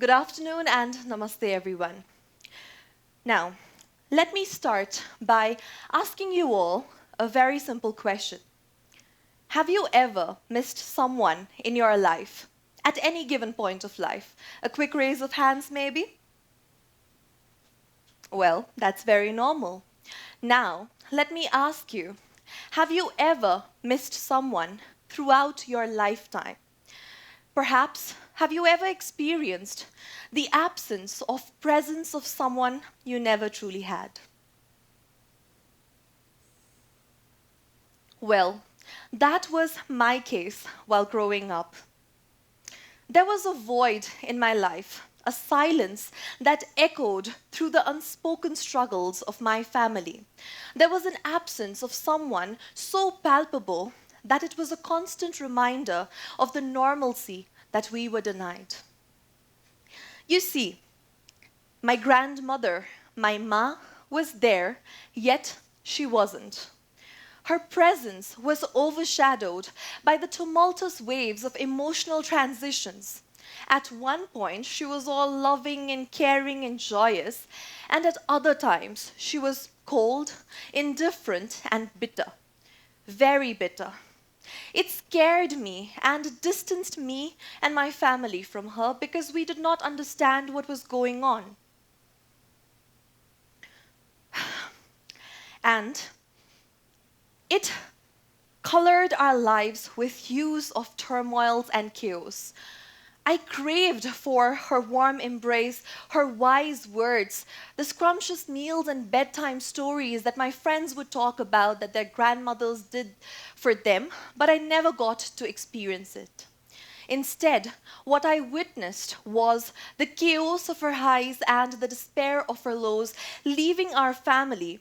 Good afternoon and namaste, everyone. Now, let me start by asking you all a very simple question. Have you ever missed someone in your life at any given point of life? A quick raise of hands, maybe? Well, that's very normal. Now, let me ask you, have you ever missed someone throughout your lifetime? Perhaps, have you ever experienced the absence of presence of someone you never truly had? Well, that was my case while growing up. There was a void in my life, a silence that echoed through the unspoken struggles of my family. There was an absence of someone so palpable that it was a constant reminder of the normalcy that we were denied. You see, my grandmother, my ma, was there, yet she wasn't. Her presence was overshadowed by the tumultuous waves of emotional transitions. At one point, she was all loving and caring and joyous, and at other times, she was cold, indifferent, and bitter. Very bitter. It scared me and distanced me and my family from her because we did not understand what was going on. And it colored our lives with hues of turmoils and chaos. I craved for her warm embrace, her wise words, the scrumptious meals and bedtime stories that my friends would talk about that their grandmothers did for them, but I never got to experience it. Instead, what I witnessed was the chaos of her highs and the despair of her lows, leaving our family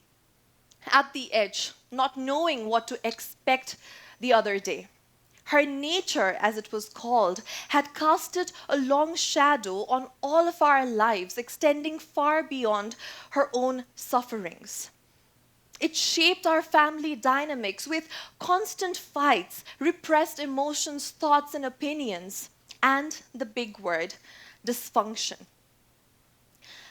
at the edge, not knowing what to expect the other day. Her nature, as it was called, had casted a long shadow on all of our lives, extending far beyond her own sufferings. It shaped our family dynamics with constant fights, repressed emotions, thoughts, and opinions, and the big word, dysfunction.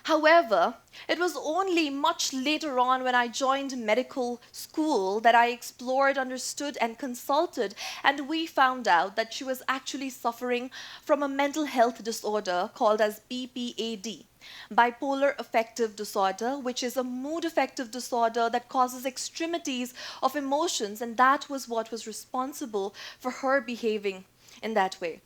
However, it was only much later on when I joined medical school that I explored, understood, and consulted, and we found out that she was actually suffering from a mental health disorder called as BPAD, bipolar affective disorder, which is a mood affective disorder that causes extremities of emotions, and that was what was responsible for her behaving in that way.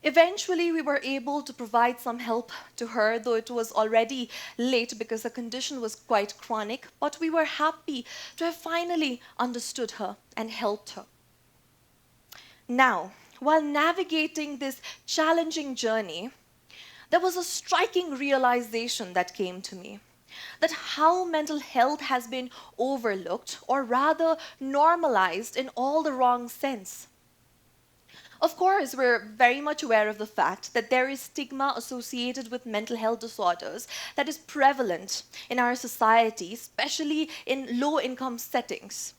Eventually, we were able to provide some help to her, though it was already late because the condition was quite chronic, but we were happy to have finally understood her and helped her. Now, while navigating this challenging journey, there was a striking realization that came to me that how mental health has been overlooked, or rather normalized in all the wrong sense. Of course, we're very much aware of the fact that there is stigma associated with mental health disorders that is prevalent in our society, especially in low-income settings,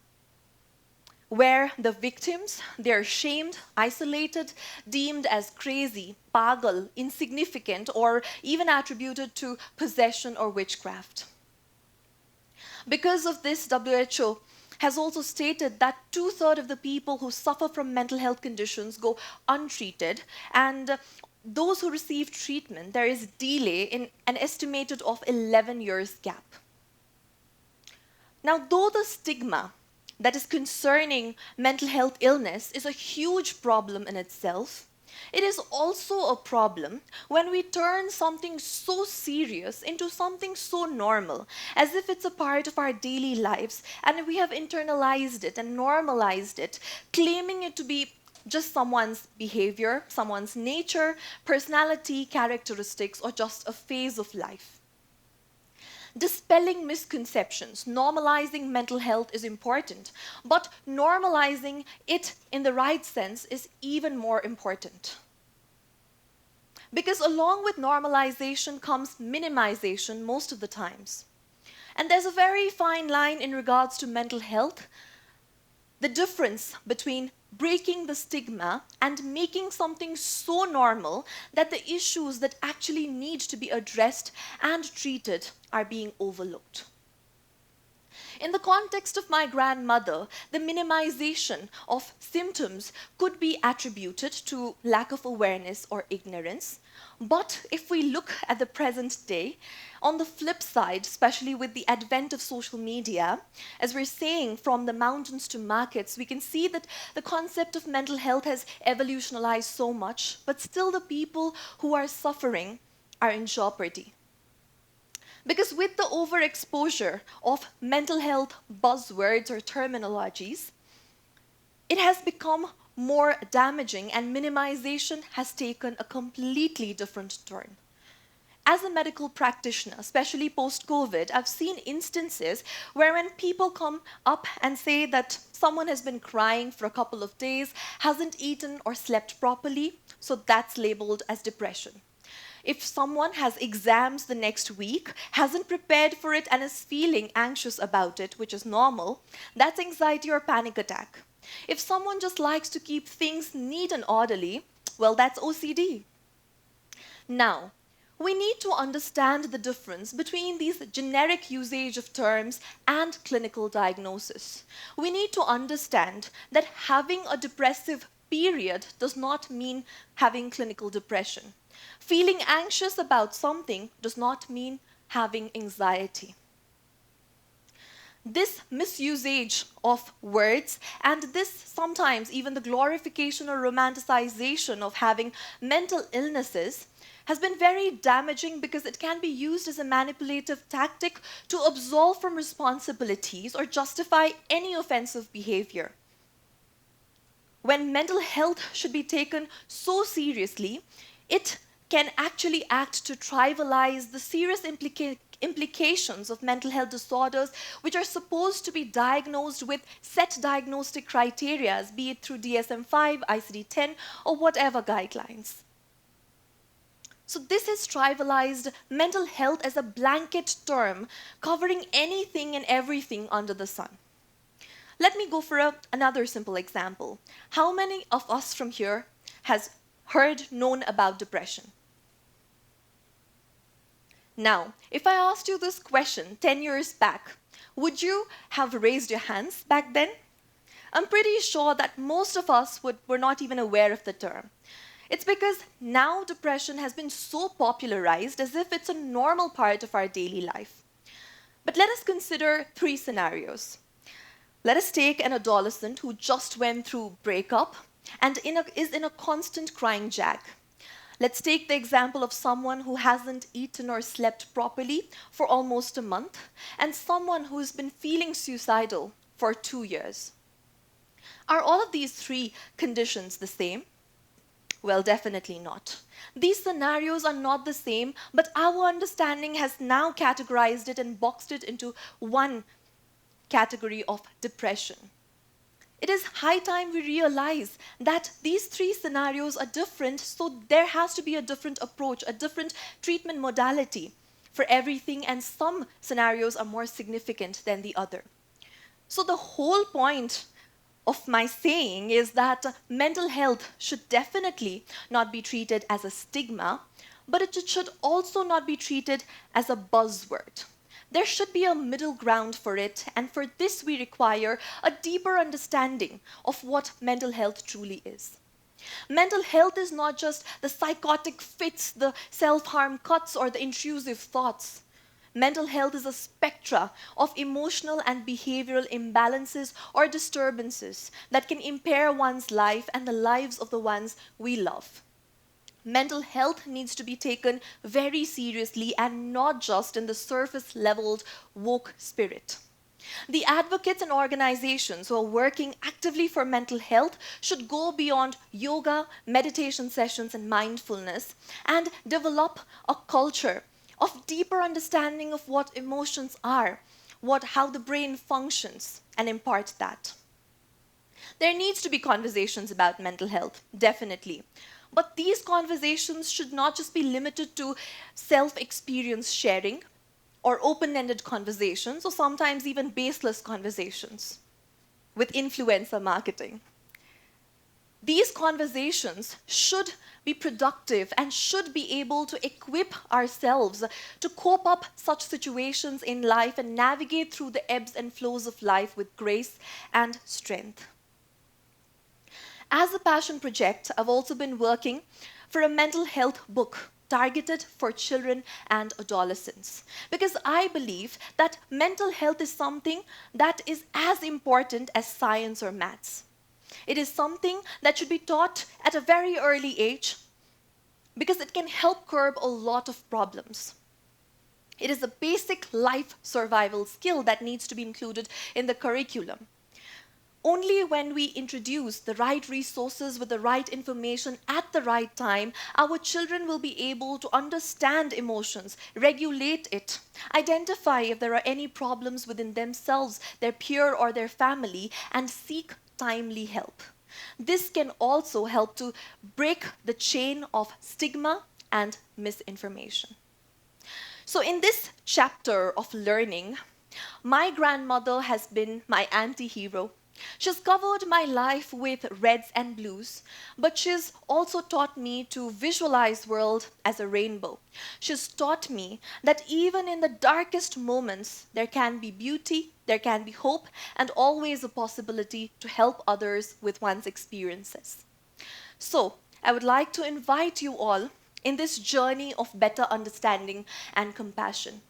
where the victims, they're shamed, isolated, deemed as crazy, pagal, insignificant, or even attributed to possession or witchcraft. Because of this, WHO has also stated that 2/3 of the people who suffer from mental health conditions go untreated, and those who receive treatment, there is delay in an estimated of 11 years gap. Now, though the stigma that is concerning mental health illness is a huge problem in itself, it is also a problem when we turn something so serious into something so normal, as if it's a part of our daily lives, and we have internalized it and normalized it, claiming it to be just someone's behavior, someone's nature, personality, characteristics, or just a phase of life. Dispelling misconceptions, normalizing mental health is important, but normalizing it in the right sense is even more important. Because along with normalization comes minimization most of the times. And there's a very fine line in regards to mental health the difference between breaking the stigma and making something so normal that the issues that actually need to be addressed and treated are being overlooked. In the context of my grandmother, the minimization of symptoms could be attributed to lack of awareness or ignorance. But if we look at the present day, on the flip side, especially with the advent of social media, as we're saying from the mountains to markets, we can see that the concept of mental health has evolutionized so much, but still the people who are suffering are in jeopardy. Because with the overexposure of mental health buzzwords or terminologies, it has become more damaging and minimization has taken a completely different turn. As a medical practitioner, especially post-COVID, I've seen instances where when people come up and say that someone has been crying for a couple of days, hasn't eaten or slept properly, so that's labeled as depression. If someone has exams the next week, hasn't prepared for it, and is feeling anxious about it, which is normal, that's anxiety or panic attack. If someone just likes to keep things neat and orderly, well, that's OCD. Now, we need to understand the difference between these generic usage of terms and clinical diagnosis. We need to understand that having a depressive period does not mean having clinical depression. Feeling anxious about something does not mean having anxiety. This misusage of words and this sometimes even the glorification or romanticization of having mental illnesses has been very damaging because it can be used as a manipulative tactic to absolve from responsibilities or justify any offensive behavior. When mental health should be taken so seriously, it can actually act to trivialize the serious implications of mental health disorders, which are supposed to be diagnosed with set diagnostic criteria, be it through DSM-5, ICD-10, or whatever guidelines. So this has trivialized mental health as a blanket term covering anything and everything under the sun. Let me go for another simple example. How many of us from here has known about depression? Now, if I asked you this question 10 years back, would you have raised your hands back then? I'm pretty sure that most of us were not even aware of the term. It's because now depression has been so popularized as if it's a normal part of our daily life. But let us consider 3 scenarios. Let us take an adolescent who just went through breakup and is in a constant crying jag. Let's take the example of someone who hasn't eaten or slept properly for almost a month and someone who's been feeling suicidal for 2 years. Are all of these 3 conditions the same? Well, definitely not. These scenarios are not the same, but our understanding has now categorized it and boxed it into one category of depression. It is high time we realize that these 3 scenarios are different, so there has to be a different approach, a different treatment modality for everything, and some scenarios are more significant than the other. So the whole point of my saying is that mental health should definitely not be treated as a stigma, but it should also not be treated as a buzzword. There should be a middle ground for it, and for this we require a deeper understanding of what mental health truly is. Mental health is not just the psychotic fits, the self-harm cuts, or the intrusive thoughts. Mental health is a spectra of emotional and behavioral imbalances or disturbances that can impair one's life and the lives of the ones we love. Mental health needs to be taken very seriously and not just in the surface-leveled woke spirit. The advocates and organizations who are working actively for mental health should go beyond yoga, meditation sessions, and mindfulness and develop a culture of deeper understanding of what emotions are, how the brain functions, and impart that. There needs to be conversations about mental health, definitely. But these conversations should not just be limited to self-experience sharing or open-ended conversations, or sometimes even baseless conversations. with influencer marketing. These conversations should be productive and should be able to equip ourselves to cope up such situations in life and navigate through the ebbs and flows of life with grace and strength. As a passion project, I've also been working for a mental health book targeted for children and adolescents. Because I believe that mental health is something that is as important as science or maths. It is something that should be taught at a very early age because it can help curb a lot of problems. It is a basic life survival skill that needs to be included in the curriculum. Only when we introduce the right resources with the right information at the right time, our children will be able to understand emotions, regulate it, identify if there are any problems within themselves, their peer, or their family, and seek timely help. This can also help to break the chain of stigma and misinformation. So, in this chapter of learning, my grandmother has been my anti hero. She's covered my life with reds and blues, but she's also taught me to visualize world as a rainbow. She's taught me that even in the darkest moments, there can be beauty, there can be hope, and always a possibility to help others with one's experiences. So, I would like to invite you all in this journey of better understanding and compassion.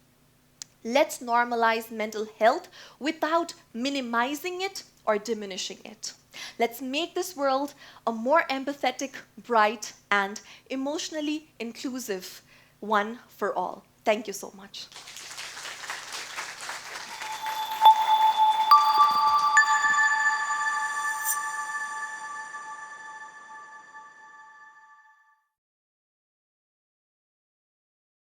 Let's normalize mental health without minimizing it or diminishing it. Let's make this world a more empathetic, bright, and emotionally inclusive one for all. Thank you so much.